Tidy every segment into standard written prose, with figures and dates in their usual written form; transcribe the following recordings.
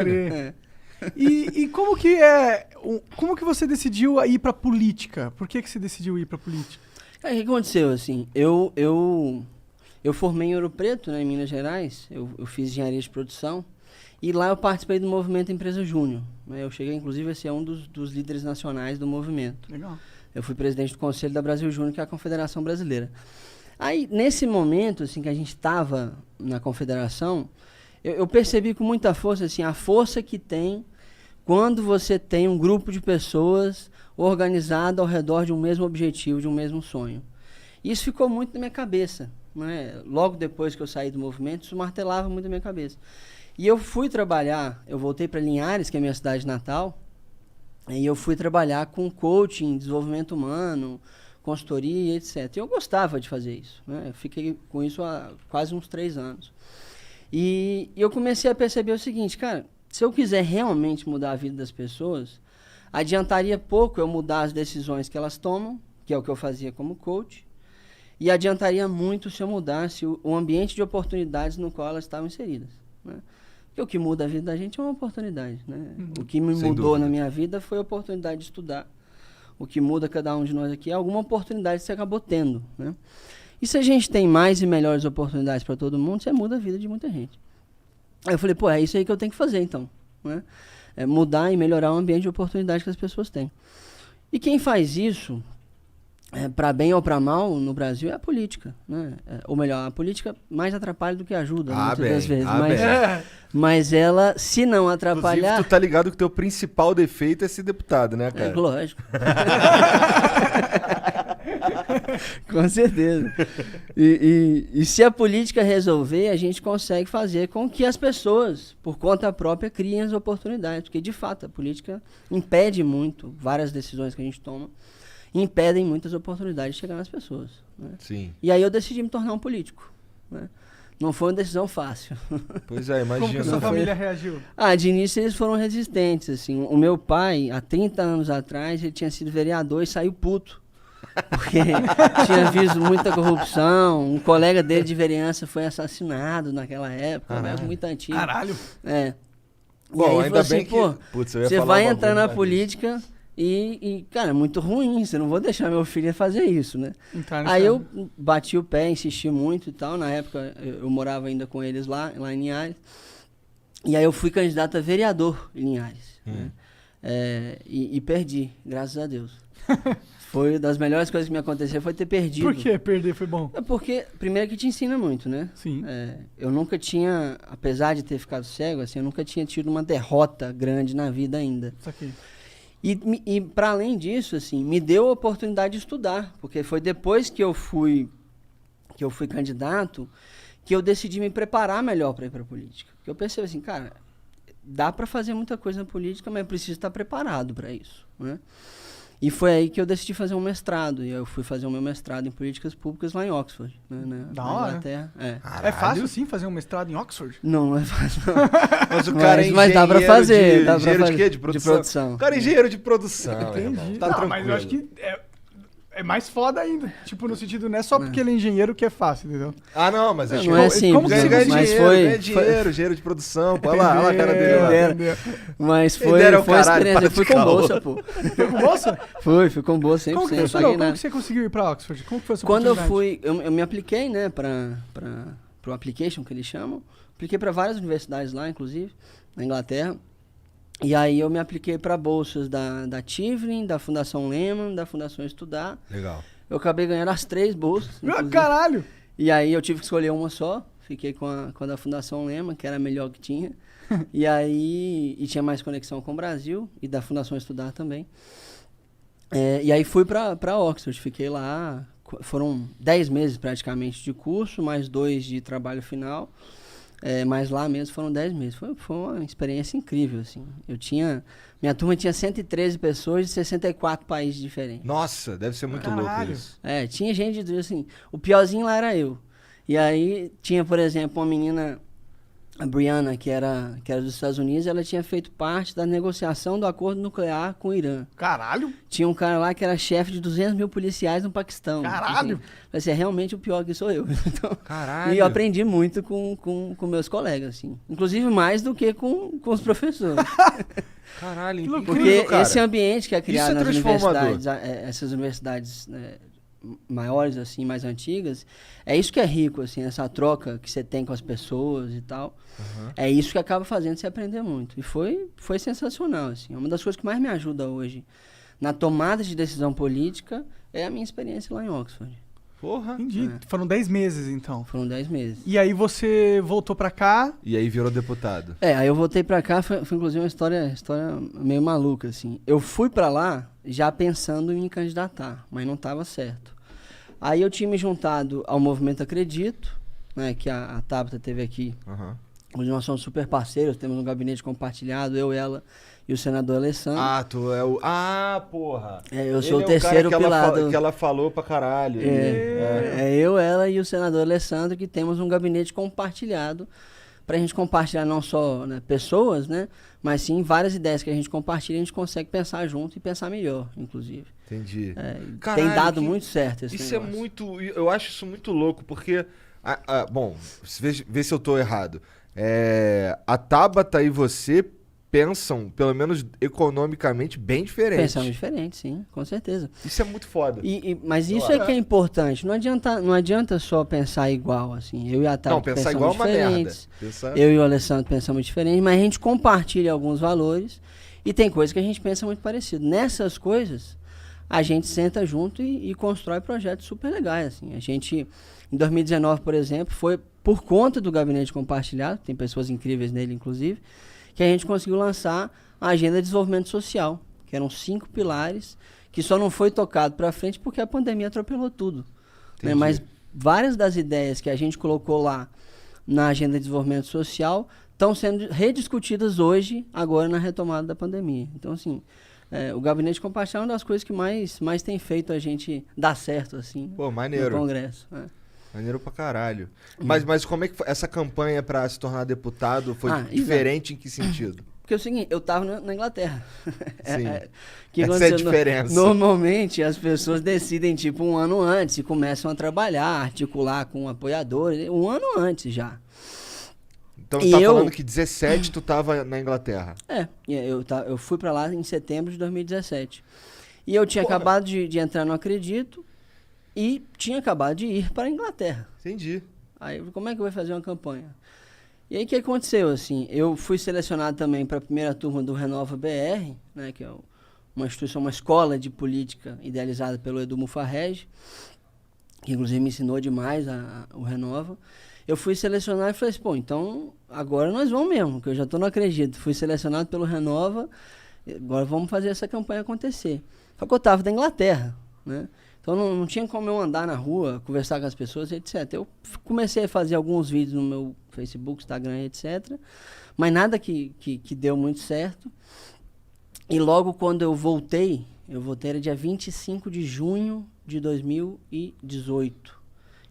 crer. E como que você decidiu ir pra política? Por que você decidiu ir pra política? Cara, o que aconteceu, assim? Eu formei em Ouro Preto, né, em Minas Gerais. Eu fiz engenharia de produção. E lá eu participei do movimento Empresa Júnior. Né? Eu cheguei, inclusive, a ser um dos líderes nacionais do movimento. Legal. Eu fui presidente do Conselho da Brasil Júnior, que é a Confederação Brasileira. Aí, nesse momento, assim, que a gente estava na Confederação, eu percebi com muita força, assim, a força que tem quando você tem um grupo de pessoas organizado ao redor de um mesmo objetivo, de um mesmo sonho. Isso ficou muito na minha cabeça. Né? Logo depois que eu saí do movimento, isso martelava muito na minha cabeça. E eu fui trabalhar, eu voltei para Linhares, que é a minha cidade natal, e eu fui trabalhar com coaching, desenvolvimento humano, consultoria, etc. E eu gostava de fazer isso. Né? Eu fiquei com isso há quase uns 3 anos. E eu comecei a perceber o seguinte, cara, se eu quiser realmente mudar a vida das pessoas, adiantaria pouco eu mudar as decisões que elas tomam, que é o que eu fazia como coach, e adiantaria muito se eu mudasse o ambiente de oportunidades no qual elas estavam inseridas. Né? Porque o que muda a vida da gente é uma oportunidade. Né? O que me mudou na minha vida foi a oportunidade de estudar. O que muda cada um de nós aqui é alguma oportunidade que você acabou tendo. Né? E se a gente tem mais e melhores oportunidades para todo mundo, você muda a vida de muita gente. Aí eu falei, pô, é isso aí que eu tenho que fazer, então. Né? É mudar e melhorar o ambiente de oportunidade que as pessoas têm. E quem faz isso, para bem ou para mal, no Brasil, é a política. Né? Ou melhor, a política mais atrapalha do que ajuda, muitas das vezes. Mas ela, se não atrapalhar... Inclusive, tu tá ligado que o teu principal defeito é ser deputado, né, cara? Lógico. Com certeza. E se a política resolver, a gente consegue fazer com que as pessoas, por conta própria, criem as oportunidades. Porque, de fato, a política impede muito, várias decisões que a gente toma, impedem muitas oportunidades de chegar nas pessoas. Né? Sim. E aí eu decidi me tornar um político. Né? Não foi uma decisão fácil. Pois é, imagina. Como que a sua família reagiu? De início eles foram resistentes. Assim. O meu pai, há 30 anos atrás, ele tinha sido vereador e saiu puto. Porque tinha visto muita corrupção. Um colega dele de vereança foi assassinado naquela época, muito antigo. Caralho! Bom, ainda assim, bem que... Putz, eu ia você falar vai uma entrar na boa política cara, é muito ruim, você não vou deixar meu filho fazer isso, né? Aí eu bati o pé, insisti muito e tal. Na época eu morava ainda com eles lá em Linhares. E aí eu fui candidato a vereador em Linhares. Né? E perdi, graças a Deus. Foi uma das melhores coisas que me aconteceu, foi ter perdido. Por que perder foi bom? É porque, primeiro que te ensina muito, né? Sim. Eu nunca tinha, apesar de ter ficado cego, assim, eu nunca tinha tido uma derrota grande na vida ainda. Isso aqui. E para além disso, assim, me deu a oportunidade de estudar, porque foi depois que eu fui candidato que eu decidi me preparar melhor para ir para a política. Porque eu pensei assim, cara, dá para fazer muita coisa na política, mas eu preciso estar preparado para isso, né? E foi aí que eu decidi fazer um mestrado. E eu fui fazer o meu mestrado em políticas públicas lá em Oxford, né, na Inglaterra. É fácil, sim, fazer um mestrado em Oxford? Não é fácil, não. Mas o cara é mas dá pra fazer. Engenheiro de quê? De produção. O cara é engenheiro de produção. Entendi. Tá tranquilo. Mas eu acho que é mais foda ainda. Tipo, no sentido, não é só porque ele é engenheiro que é fácil, entendeu? Não, mas acho não é simples. Ganha dinheiro, engenheiro de produção. Pô, olha lá a cara dele lá. Mas foi experiência. Eu fui com bolsa, pô. Foi com bolsa? Fui com bolsa 100%. Como que funcionou? Como que você conseguiu ir pra Oxford? Como que foi a sua Quando eu oportunidade? fui, eu me apliquei, né, pro application que eles chamam. Apliquei para várias universidades lá, inclusive, na Inglaterra. E aí eu me apliquei para bolsas da Tivlin, da Fundação Lehman, da Fundação Estudar. Legal. Eu acabei ganhando as 3 bolsas. Caralho! E aí eu tive que escolher uma só. Fiquei com a da Fundação Lehman, que era a melhor que tinha. E tinha mais conexão com o Brasil e da Fundação Estudar também. E aí fui para Oxford. Fiquei lá. Foram 10 meses praticamente de curso, mais 2 de trabalho final. Mas lá mesmo foram 10 meses. Foi uma experiência incrível, assim. Minha turma tinha 113 pessoas de 64 países diferentes. Nossa, deve ser muito louco isso. Tinha gente, assim, o piorzinho lá era eu. E aí tinha, por exemplo, uma menina A Brianna, que era dos Estados Unidos, ela tinha feito parte da negociação do acordo nuclear com o Irã. Caralho! Tinha um cara lá que era chefe de 200 mil policiais no Paquistão. Caralho! Assim, é realmente o pior que sou eu. Então, Caralho! e eu aprendi muito com meus colegas, assim. Inclusive mais do que com os professores. Caralho, Que loucura, Porque cara. esse ambiente que é criado Isso é nas transformador. universidades, essas universidades maiores, assim, mais antigas, é isso que é rico, assim, essa troca que você tem com as pessoas e tal. Uhum. É isso que acaba fazendo você aprender muito. E foi sensacional, assim. É uma das coisas que mais me ajuda hoje na tomada de decisão política é a minha experiência lá em Oxford. Porra. Entendi. Foram 10 meses, então. Foram 10 meses. E aí você voltou pra cá. E aí virou deputado. Aí eu voltei pra cá, foi inclusive uma história meio maluca, assim. Eu fui pra lá já pensando em me candidatar, mas não tava certo. Aí eu tinha me juntado ao Movimento Acredito, né, que a Tabata teve aqui. Uhum. Hoje nós somos super parceiros, temos um gabinete compartilhado, eu, ela e o senador Alessandro. Ah, tu é o... Ah, porra! Eu sou Ele o terceiro cara que pilar ela, que ela falou pra caralho. É eu, ela e o senador Alessandro que temos um gabinete compartilhado pra gente compartilhar não só, né, pessoas, né, mas sim várias ideias que a gente compartilha, a gente consegue pensar junto e pensar melhor, inclusive. Entendi. Tem dado muito certo esse Isso negócio. é muito... Eu acho isso muito louco, porque... bom, vê se eu tô errado. A Tabata e você pensam, pelo menos economicamente, bem diferente. Pensamos diferente, sim, com certeza. Isso é muito foda. Mas isso é que é importante. Não adianta só pensar igual, assim. Eu e a Tabata Não, pensar pensamos igual é uma merda. diferentes. Pensar... Eu e o Alessandro pensamos diferente, mas a gente compartilha alguns valores e tem coisas que a gente pensa muito parecido. Nessas coisas, a gente senta junto e constrói projetos super legais, assim. A gente, em 2019, por exemplo, foi por conta do Gabinete Compartilhado, tem pessoas incríveis nele, inclusive, que a gente conseguiu lançar a Agenda de Desenvolvimento Social, que eram 5 pilares, que só não foi tocado para frente porque a pandemia atropelou tudo. Né? Mas várias das ideias que a gente colocou lá na Agenda de Desenvolvimento Social estão sendo rediscutidas hoje, agora na retomada da pandemia. Então, assim, o Gabinete Compartilhado é uma das coisas que mais tem feito a gente dar certo, assim, Pô, maneiro. no Congresso. Maneiro pra caralho. Mas como é que foi essa campanha pra se tornar deputado foi diferente em que sentido? Porque é o seguinte, eu tava na Inglaterra. Sim. Que Essa é a diferença. Normalmente as pessoas decidem tipo um ano antes e começam a trabalhar, articular com apoiadores, um ano antes já. Então tá falando que 17 tu tava na Inglaterra. Eu fui pra lá em setembro de 2017. E eu tinha acabado de entrar no Acredito e tinha acabado de ir para a Inglaterra. Entendi. Aí, como é que eu vou fazer uma campanha? E aí, o que aconteceu, assim? Eu fui selecionado também para a primeira turma do Renova BR, né, que é uma instituição, uma escola de política idealizada pelo Edu Mufarrege, que inclusive me ensinou demais o Renova. Eu fui selecionado e falei assim, pô, então agora nós vamos mesmo, que eu já estou no Acredito. Fui selecionado pelo Renova, agora vamos fazer essa campanha acontecer. Só que eu estava da Inglaterra, né? Então não tinha como eu andar na rua, conversar com as pessoas, etc. Eu comecei a fazer alguns vídeos no meu Facebook, Instagram, etc. Mas nada que deu muito certo. E logo quando eu voltei era dia 25 de junho de 2018.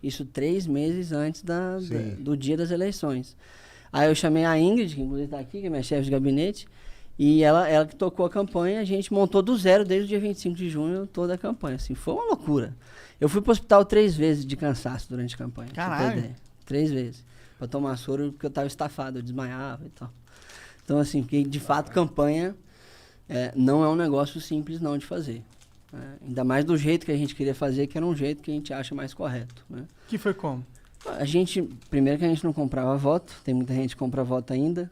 Isso 3 meses antes do dia das eleições. Aí eu chamei a Ingrid, que inclusive está aqui, que é minha chefe de gabinete, e ela que tocou a campanha, a gente montou do zero desde o dia 25 de junho toda a campanha. Assim, foi uma loucura. Eu fui pro hospital 3 vezes de cansaço durante a campanha. Caralho. 3 vezes. Pra tomar soro, porque eu tava estafado, eu desmaiava e tal. Então, assim, porque de fato campanha não é um negócio simples não de fazer. Ainda mais do jeito que a gente queria fazer, que era um jeito que a gente acha mais correto. Né? Que foi como? Primeiro que a gente não comprava voto, tem muita gente que compra voto ainda.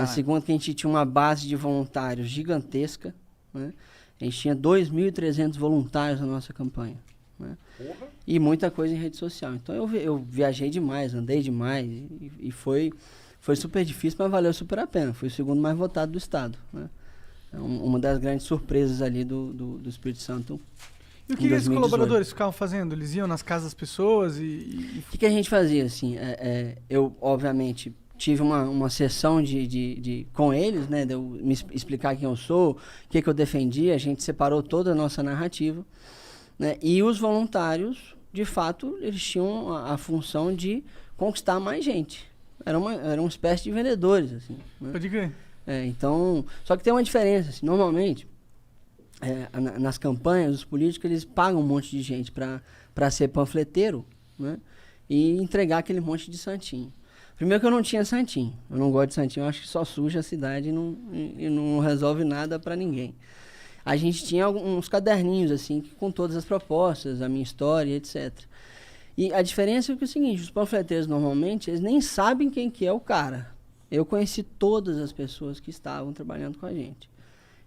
Segundo que a gente tinha uma base de voluntários gigantesca, né? A gente tinha 2.300 voluntários na nossa campanha, né? E muita coisa em rede social. Então eu viajei demais, andei demais e foi super difícil, mas valeu super a pena. Fui o segundo mais votado do estado, né? Uma das grandes surpresas ali do Espírito Santo. E o que esses colaboradores ficavam fazendo? Eles iam nas casas das pessoas e... O que a gente fazia, assim? Eu, obviamente, tive uma sessão com eles, né? De eu me explicar quem eu sou, o que eu defendia. A gente separou toda a nossa narrativa, né? E os voluntários, de fato, eles tinham a função de conquistar mais gente. era uma espécie de vendedores, assim, né? Pode crer. Então, só que tem uma diferença, assim, normalmente, nas campanhas, os políticos, eles pagam um monte de gente para ser panfleteiro, né? E entregar aquele monte de santinho. Primeiro que eu não tinha santinho, eu não gosto de santinho, eu acho que só suja a cidade e não resolve nada para ninguém. A gente tinha uns caderninhos, assim, com todas as propostas, a minha história, etc. E a diferença é que é o seguinte, os panfleteiros, normalmente, eles nem sabem quem que é o cara. Eu conheci todas as pessoas que estavam trabalhando com a gente.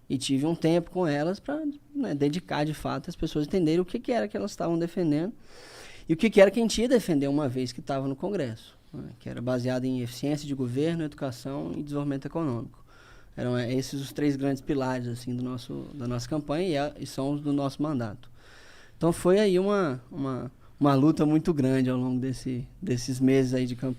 E tive um tempo com elas para, né, dedicar, de fato, as pessoas entenderem o que era que elas estavam defendendo e o que era que a gente ia defender uma vez que estava no Congresso, né, que era baseado em eficiência de governo, educação e desenvolvimento econômico. Eram esses os 3 grandes pilares assim, da nossa campanha e são os do nosso mandato. Então foi aí uma luta muito grande ao longo desses meses aí de campanha.